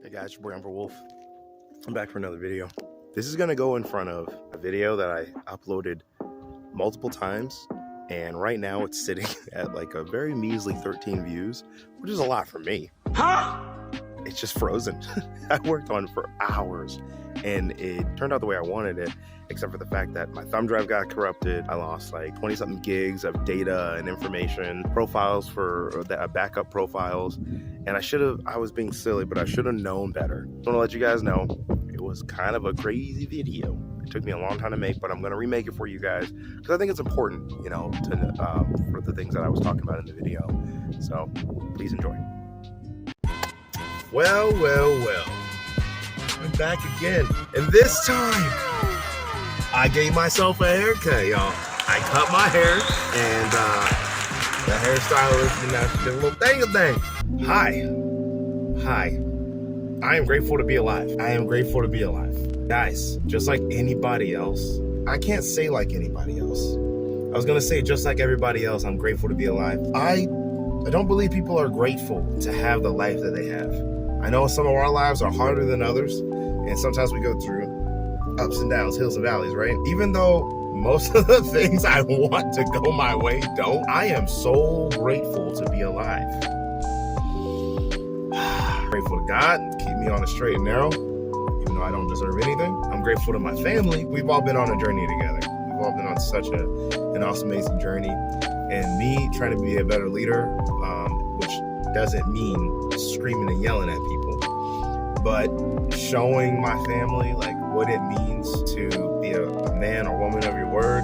Hey guys, your boy Amber Wolf. I'm back for another video. This is gonna go in front of a video that I uploaded multiple times, and right now it's sitting at like a very measly 13 views, which is a lot for me. It's just frozen. I worked on it for hours and it turned out the way I wanted it, except for the fact that my thumb drive got corrupted. I lost like 20 something gigs of data and information, profiles for backup profiles, and I was being silly, but I should have known better. I want to let you guys know it was kind of a crazy video. It took me a long time to make, but I'm going to remake it for you guys because I think it's important, you know, for the things that I was talking about in the video. So please enjoy. Well, I'm back again, and this time I gave myself a haircut, y'all. I cut my hair, and the hairstylist, you know, she did a little thing. Hi. I am grateful to be alive. Guys, just like anybody else, I can't say like anybody else. I was gonna say just like everybody else, I'm grateful to be alive. I don't believe people are grateful to have the life that they have. I know some of our lives are harder than others, and sometimes we go through ups and downs, hills and valleys, right? Even though most of the things I want to go my way don't, I am so grateful to be alive. Grateful to God to keep me on the straight and narrow, even though I don't deserve anything. I'm grateful to my family. We've all been on a journey together. We've all been on such an awesome, amazing journey. And me trying to be a better leader, which doesn't mean screaming and yelling at people, but showing my family like what it means to be a man or woman of your word,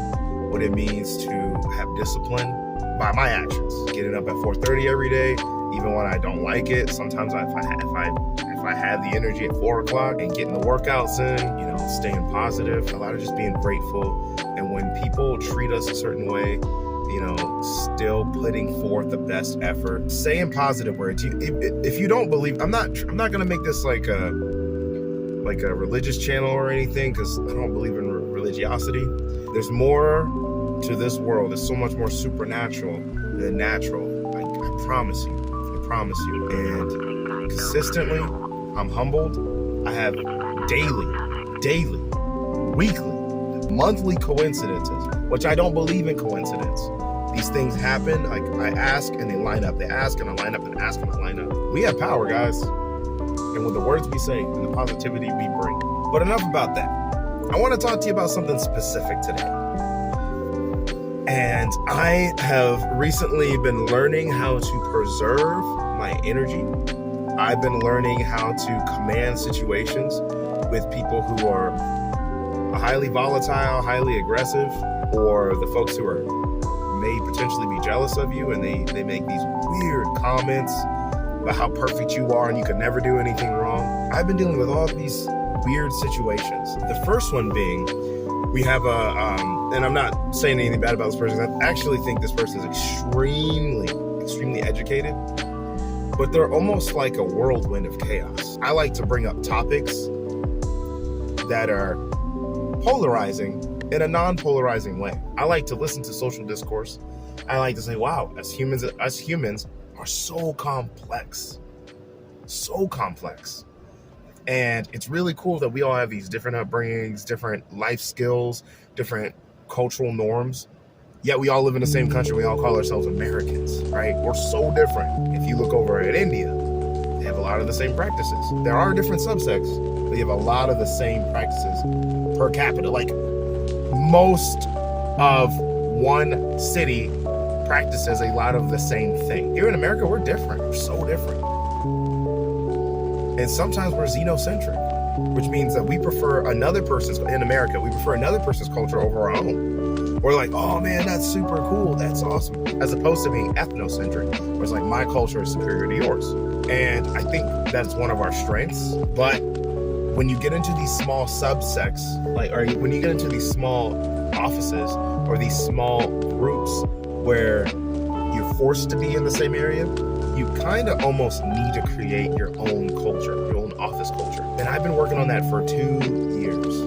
what it means to have discipline by my actions. Getting up at 4:30 every day, even when I don't like it. Sometimes if I have the energy at 4 o'clock and getting the workouts in, you know, staying positive. A lot of just being grateful. And when people treat us a certain way, you know, still putting forth the best effort, saying positive words. If you don't believe, I'm not gonna make this like a religious channel or anything, because I don't believe in religiosity. There's more to this world. There's so much more supernatural than natural. I promise you. And consistently, I'm humbled. I have daily, weekly, monthly coincidences, which I don't believe in coincidence. These things happen. Like I ask and they line up. They ask and I line up and ask and I line up. We have power, guys. And with the words we say and the positivity we bring. But enough about that. I want to talk to you about something specific today. And I have recently been learning how to preserve my energy. I've been learning how to command situations with people who are highly volatile, highly aggressive, or the folks who may potentially be jealous of you, and they make these weird comments about how perfect you are and you could never do anything wrong. I've been dealing with all these weird situations. The first one being, we have and I'm not saying anything bad about this person. I actually think this person is extremely educated, but they're almost like a whirlwind of chaos. I like to bring up topics that are polarizing in a non-polarizing way. I like to listen to social discourse. I like to say, wow, us humans are so complex. And it's really cool that we all have these different upbringings, different life skills, different cultural norms, yet we all live in the same country. We all call ourselves Americans, right? We're so different. If you look over at India, they have a lot of the same practices. There are different subsects, but they have a lot of the same practices per capita. Like most of one city practices a lot of the same thing. Here in America, we're different. We're so different. And sometimes we're xenocentric, which means that we prefer another person's culture over our own. We're like, oh man, that's super cool. That's awesome. As opposed to being ethnocentric, where it's like my culture is superior to yours. And I think that's one of our strengths. But when you get into these small subsects, when you get into these small offices or these small groups where you're forced to be in the same area, you kind of almost need to create your own culture, your own office culture. And I've been working on that for 2 years.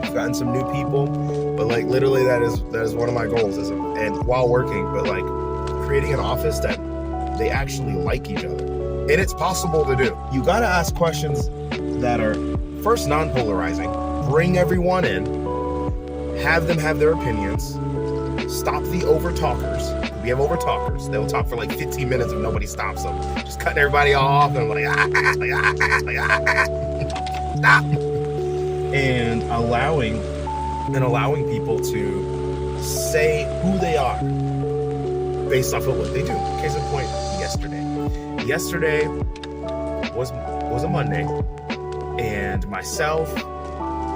I've gotten some new people, but like literally that is one of my goals. And while working, but like creating an office that they actually like each other. And it's possible to do. You gotta ask questions that are first non-polarizing, bring everyone in, have them have their opinions, stop the over-talkers. We have over-talkers. They'll talk for like 15 minutes and nobody stops them. Just cutting everybody off and like, stop. And allowing people to say who they are based off of what they do. Case in point, yesterday was a Monday, and myself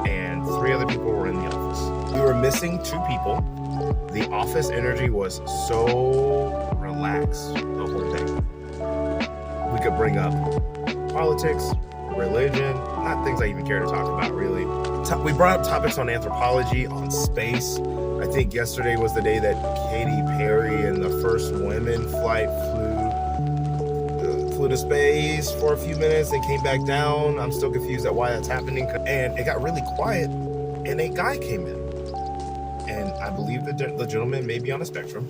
and 3 other people were in the office. We were missing 2 people. The office energy was so relaxed the whole day. We could bring up politics, religion, not things I even care to talk about really. We brought up topics on anthropology, on space. I think yesterday was the day that Katy Perry and the first women flight flew to space for a few minutes and came back down. I'm still confused at why that's happening. And it got really quiet, and a guy came in. And I believe the gentleman may be on a spectrum.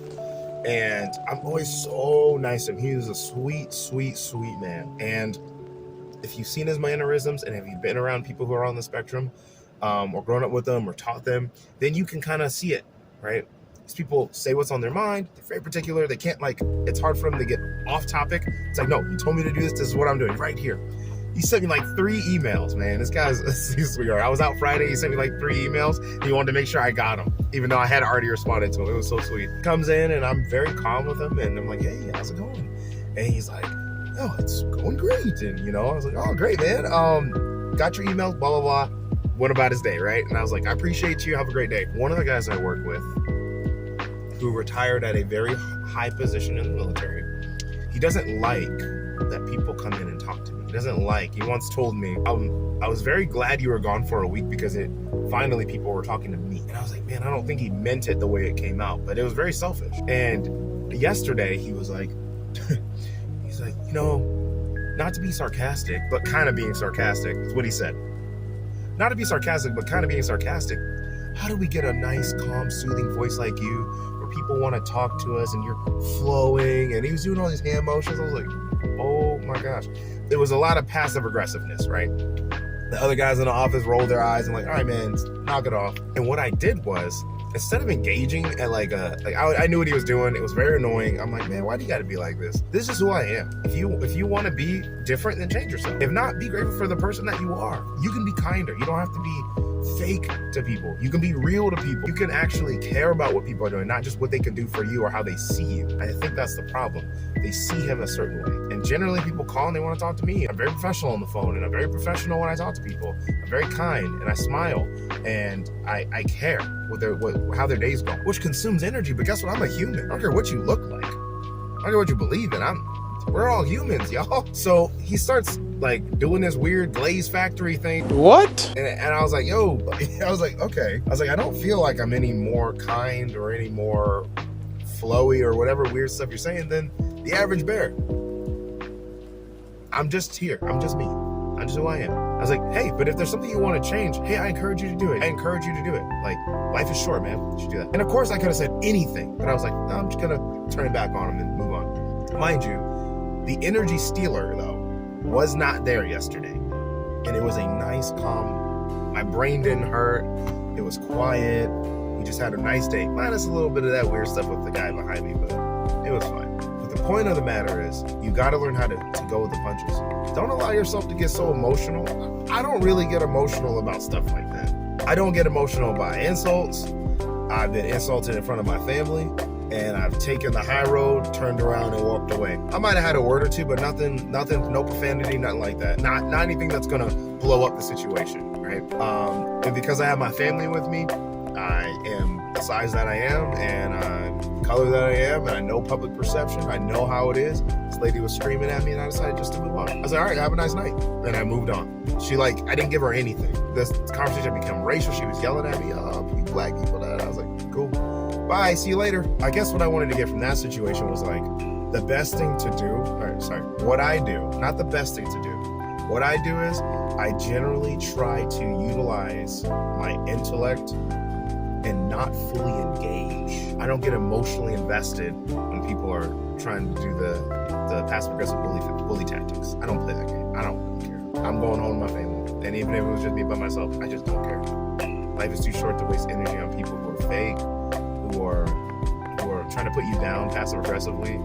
And I'm always so nice to him. He was a sweet, sweet, sweet man. And if you've seen his mannerisms and have you been around people who are on the spectrum, or grown up with them or taught them, then you can kind of see it, right? These people say what's on their mind. They're very particular. They can't it's hard for them to get off topic. It's like, no, you told me to do this. This is what I'm doing right here. He sent me like 3 emails, man. This guy's a sweetheart. I was out Friday. He sent me like 3 emails. He wanted to make sure I got them, even though I had already responded to him. It was so sweet. Comes in and I'm very calm with him. And I'm like, hey, how's it going? And he's like, oh, it's going great. And, I was like, oh, great, man. Got your emails, blah, blah, blah. Went about his day, right? And I was like, I appreciate you. Have a great day. One of the guys I work with, who retired at a very high position in the military, he doesn't like that people come in and talk to me. He once told me, I was very glad you were gone for a week because finally people were talking to me. And I was like, man, I don't think he meant it the way it came out, but it was very selfish. And yesterday he was like, he's like, not to be sarcastic, but kind of being sarcastic. That's what he said. Not to be sarcastic, but kind of being sarcastic. How do we get a nice, calm, soothing voice like you where people want to talk to us and you're flowing? And he was doing all these hand motions. I was like, oh my gosh. There was a lot of passive aggressiveness, right? The other guys in the office rolled their eyes and like, all right, man, knock it off. And what I did was, instead of engaging at I knew what he was doing. It was very annoying. I'm like, man, why do you got to be like this? This is who I am. If you want to be different, then change yourself. If not, be grateful for the person that you are. You can be kinder. You don't have to be fake to people. You can be real to people. You can actually care about what people are doing, not just what they can do for you or how they see you. I think that's the problem. They see him a certain way. And generally people call and they want to talk to me. I'm very professional on the phone, and I'm very professional when I talk to people. I'm very kind and I smile and I care how their days go, which consumes energy. But guess what? I'm a human. I don't care what you look like. I don't care what you believe in. We're all humans, y'all. So he starts doing this weird Glaze Factory thing. What? And I was like, yo, I was like, okay. I was like, I don't feel like I'm any more kind or any more flowy or whatever weird stuff you're saying than the average bear. I'm just here. I'm just me. I'm just who I am. I was like, hey, but if there's something you want to change, hey, I encourage you to do it. Life is short, man. You should do that. And of course I could have said anything, but I was like, no, I'm just going to turn it back on him and move on. Mind you, the energy stealer, though, was not there yesterday. And it was a nice, calm, my brain didn't hurt. It was quiet. We just had a nice day. Minus a little bit of that weird stuff with the guy behind me, but it was fine. But the point of the matter is, you got to learn how to go with the punches. Don't allow yourself to get so emotional. I don't really get emotional about stuff like that. I don't get emotional by insults. I've been insulted in front of my family. And I've taken the high road, turned around, and walked away. I might have had a word or two, but nothing, no profanity, nothing like that. Not anything that's gonna blow up the situation, right? And because I have my family with me, I am the size that I am, and I'm the color that I am, and I know public perception. I know how it is. This lady was screaming at me, and I decided just to move on. I was like, all right, have a nice night. And I moved on. I didn't give her anything. This conversation became racial. She was yelling at me, oh, you black people, that. I was like, cool. Bye, see you later. I guess what I wanted to get from that situation was the best thing to do, what I do, not the best thing to do. What I do is I generally try to utilize my intellect and not fully engage. I don't get emotionally invested when people are trying to do the passive aggressive bully tactics. I don't play that game. I don't care. I'm going home with my family. And even if it was just me by myself, I just don't care. Life is too short to waste energy on people who are fake, who are trying to put you down passive aggressively.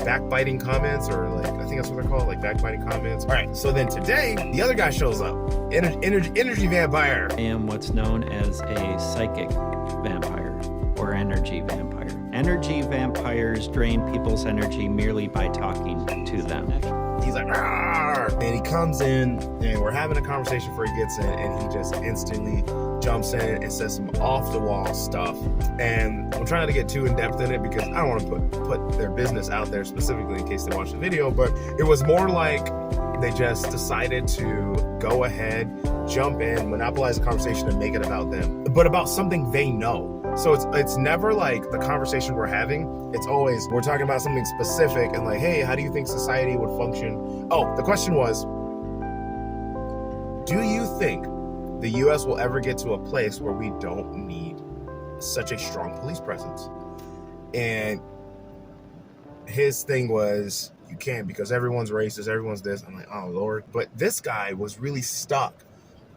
Backbiting comments, or like, I think that's what they're called, like backbiting comments. All right, so then today, the other guy shows up. Energy vampire. I am what's known as a psychic vampire or energy vampire. Energy vampires drain people's energy merely by talking to them. He's like, "Arr!" And he comes in, and we're having a conversation before he gets in, and he just instantly jumps in and says some off-the-wall stuff. And I'm trying to get too in-depth in it because I don't want to put their business out there specifically in case they watch the video, but it was more like they just decided to go ahead, jump in, monopolize the conversation, and make it about them, but about something they know. So it's never like the conversation we're having. It's always, we're talking about something specific and like, hey, how do you think society would function? Oh, the question was, do you think the US will ever get to a place where we don't need such a strong police presence? And his thing was, you can't, because everyone's racist, everyone's this. I'm like, oh Lord. But this guy was really stuck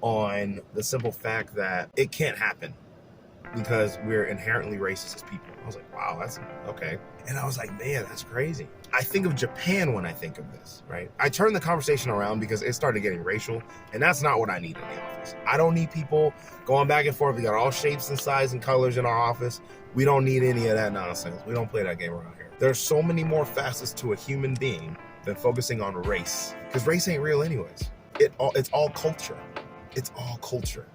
on the simple fact that it can't happen because we're inherently racist as people. I was like, wow, that's okay. And I was like, man, that's crazy. I think of Japan when I think of this, right? I turned the conversation around because it started getting racial, and that's not what I need in the office. I don't need people going back and forth. We got all shapes and sizes and colors in our office. We don't need any of that nonsense. We don't play that game around here. There's so many more facets to a human being than focusing on race, because race ain't real anyways. It's all culture. It's all culture.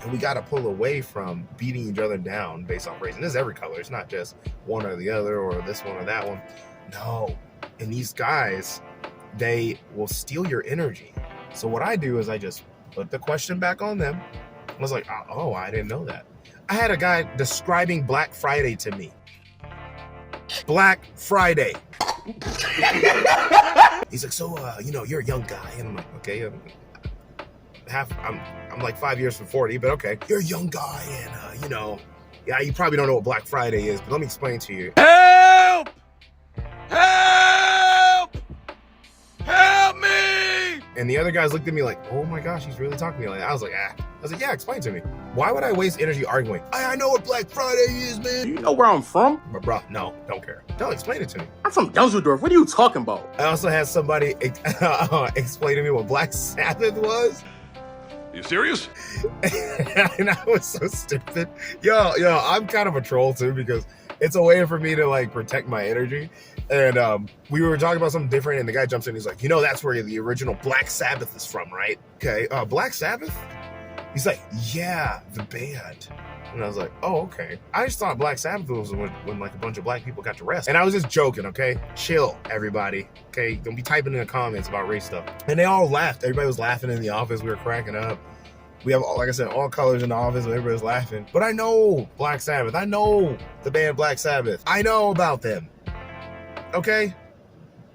And we got to pull away from beating each other down based off race. And this is every color. It's not just one or the other or this one or that one. No. And these guys, they will steal your energy. So what I do is I just put the question back on them. I was like, oh, I didn't know that. I had a guy describing Black Friday to me. Black Friday. He's like, so, you're a young guy. And I'm like, okay, I'm like 5 years from 40, but okay. You're a young guy and, yeah, you probably don't know what Black Friday is, but let me explain to you. Help! Help! Help me! And the other guys looked at me like, oh my gosh, he's really talking to me like that. I was like, yeah, explain to me. Why would I waste energy arguing? I know what Black Friday is, man. Do you know where I'm from? But bro, no, don't care. Don't explain it to me. I'm from Dusseldorf. What are you talking about? I also had somebody explain to me what Black Sabbath was. You serious? And I was so stupid. Yo, I'm kind of a troll too, because it's a way for me to like protect my energy. And we were talking about something different, and the guy jumps in. He's like, that's where the original Black Sabbath is from, right? Okay, Black Sabbath? He's like, yeah, the band. And I was like, oh, okay. I just thought Black Sabbath was when like a bunch of black people got to rest. And I was just joking, okay? Chill, everybody. Okay, don't be typing in the comments about race stuff. And they all laughed. Everybody was laughing in the office. We were cracking up. We have, like I said, all colors in the office, and everybody was laughing. But I know Black Sabbath. I know the band Black Sabbath. I know about them. Okay?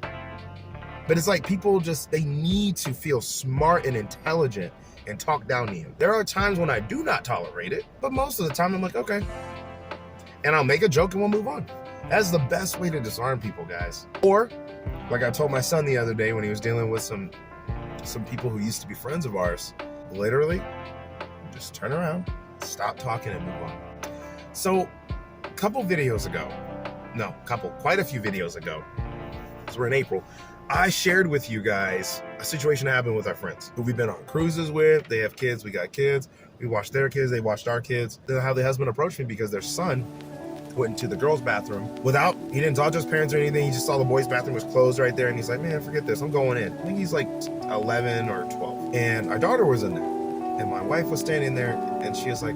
But it's like people they need to feel smart and intelligent and talk down to you. There are times when I do not tolerate it, but most of the time I'm like, okay. And I'll make a joke and we'll move on. That's the best way to disarm people, guys. Or, like I told my son the other day when he was dealing with some people who used to be friends of ours, literally, just turn around, stop talking, and move on. So, quite a few videos ago, because we're in April, I shared with you guys a situation that happened with our friends who we've been on cruises with. They have kids, we got kids. We watched their kids, they watched our kids. Then how the husband approached me because their son went into the girls' bathroom he didn't talk to his parents or anything. He just saw the boys' bathroom was closed right there. And he's like, man, forget this, I'm going in. I think he's like 11 or 12. And our daughter was in there. And my wife was standing there, and she was like,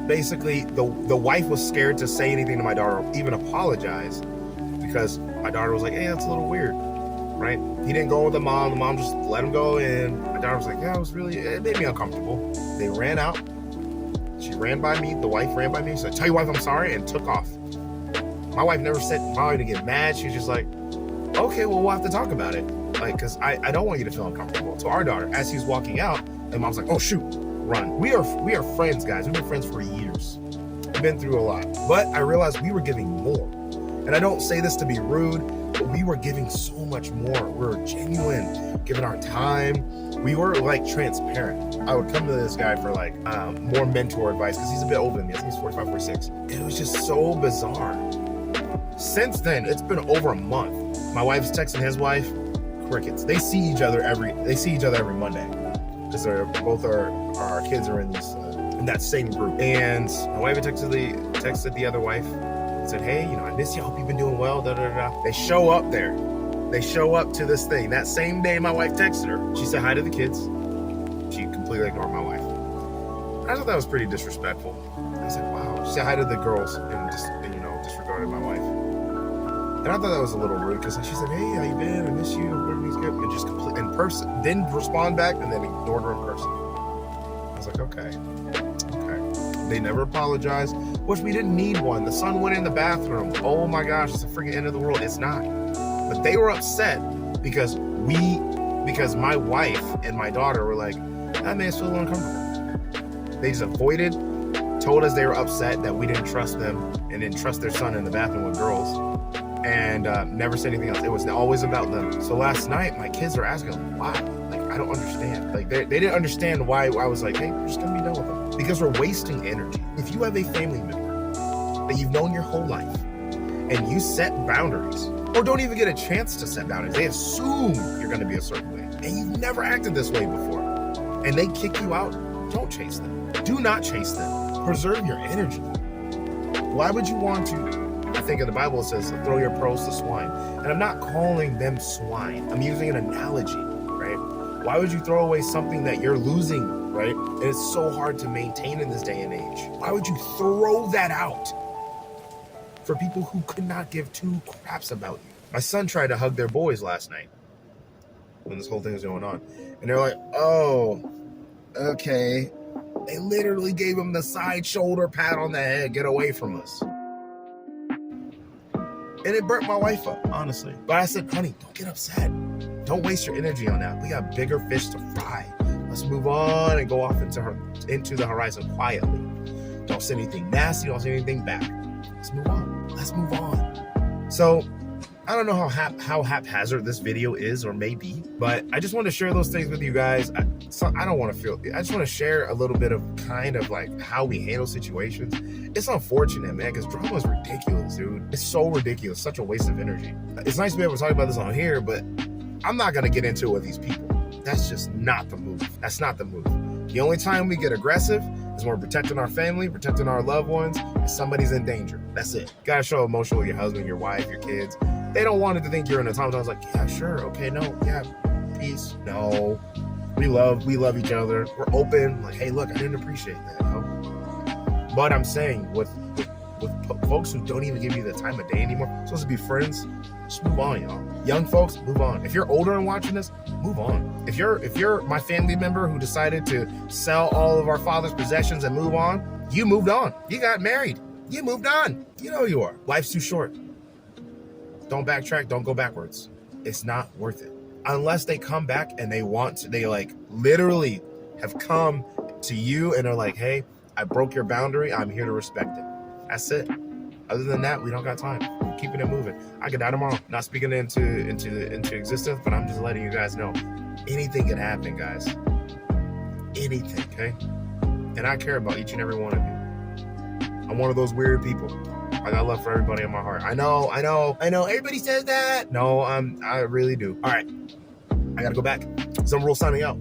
basically the wife was scared to say anything to my daughter or even apologize, because my daughter was like, hey, that's a little weird, right? He didn't go with the mom just let him go in. My daughter was like, yeah, it made me uncomfortable. They ran out. She ran by me, the wife ran by me. So I tell your wife I'm sorry, and took off. My wife never said probably to get mad. She was just like, okay, well, we'll have to talk about it. Like, because I don't want you to feel uncomfortable. To our daughter, as he's walking out, and mom's like, oh shoot, run. We are friends, guys. We've been friends for years. We've been through a lot, but I realized we were giving more. And I don't say this to be rude, but we were giving so much more. We were genuine, giving our time. We were like transparent. I would come to this guy for like more mentor advice because he's a bit older than me. I think he's 45, 46. It was just so bizarre. Since then, it's been over a month. My wife's texting his wife, crickets. They see each other every Monday because they're both our kids are in this in that same group. And my wife texted the other wife. Said, hey, I miss you. I hope you've been doing well. Da, da, da. They show up there. They show up to this thing. That same day, my wife texted her. She said hi to the kids. She completely ignored my wife. I thought that was pretty disrespectful. I was like, wow. She said hi to the girls and disregarded my wife. And I thought that was a little rude because she said, hey, how you been? I miss you. Everything's good. And just complete in person. Didn't respond back and then ignored her in person. I was like, okay. They never apologized, which we didn't need one. The son went in the bathroom. Oh my gosh, it's the freaking end of the world. It's not. But they were upset because my wife and my daughter were like, that made us feel uncomfortable. They just avoided, told us they were upset that we didn't trust them and didn't trust their son in the bathroom with girls, and never said anything else. It was always about them. So last night, my kids are asking, why? Like, I don't understand. Like, they didn't understand why I was like, hey, we're just gonna be done with them. Because we're wasting energy. If you have a family member that you've known your whole life and you set boundaries, or don't even get a chance to set boundaries, they assume you're going to be a certain way, and you've never acted this way before, and they kick you out, don't chase them. Do not chase them. Preserve your energy. Why would you want to? I think in the Bible it says, throw your pearls to swine. And I'm not calling them swine. I'm using an analogy, right? Why would you throw away something that you're losing, right? And it's so hard to maintain in this day and age. Why would you throw that out for people who could not give two craps about you? My son tried to hug their boys last night when this whole thing was going on. And they're like, oh, okay. They literally gave him the side shoulder pat on the head. Get away from us. And it burnt my wife up, honestly. But I said, honey, don't get upset. Don't waste your energy on that. We got bigger fish to fry. Let's move on and go off into the horizon quietly. Don't say anything nasty. Don't say anything bad. Let's move on. Let's move on. So I don't know how haphazard this video is or may be, but I just want to share those things with you guys. I just want to share a little bit of kind of like how we handle situations. It's unfortunate, man, because drama is ridiculous, dude. It's so ridiculous. Such a waste of energy. It's nice to be able to talk about this on here, but I'm not going to get into it with these people. That's just not the move. That's not the move. The only time we get aggressive is when we're protecting our family, protecting our loved ones, and somebody's in danger. That's it. You gotta show emotion with your husband, your wife, your kids. They don't want it to think you're in a time. I was like, yeah, sure, okay, no, yeah, peace. No, we love each other. We're open. Like, hey, look, I didn't appreciate that. But I'm saying with folks who don't even give you the time of day anymore, supposed to be friends, just move on, y'all. Young folks, move on. If you're older and watching this, move on. If you're my family member who decided to sell all of our father's possessions and move on, you moved on. You got married. You moved on. You know you are. Life's too short. Don't backtrack. Don't go backwards. It's not worth it. Unless they come back and they like literally have come to you and are like, hey, I broke your boundary. I'm here to respect it. That's it. Other than that, we don't got time. We're keeping it moving. I could die tomorrow. Not speaking into existence, but I'm just letting you guys know. Anything can happen, guys. Anything, okay? And I care about each and every one of you. I'm one of those weird people. I got love for everybody in my heart. I know. Everybody says that. No, I really do. All right. I gotta go back. Some Rule signing out.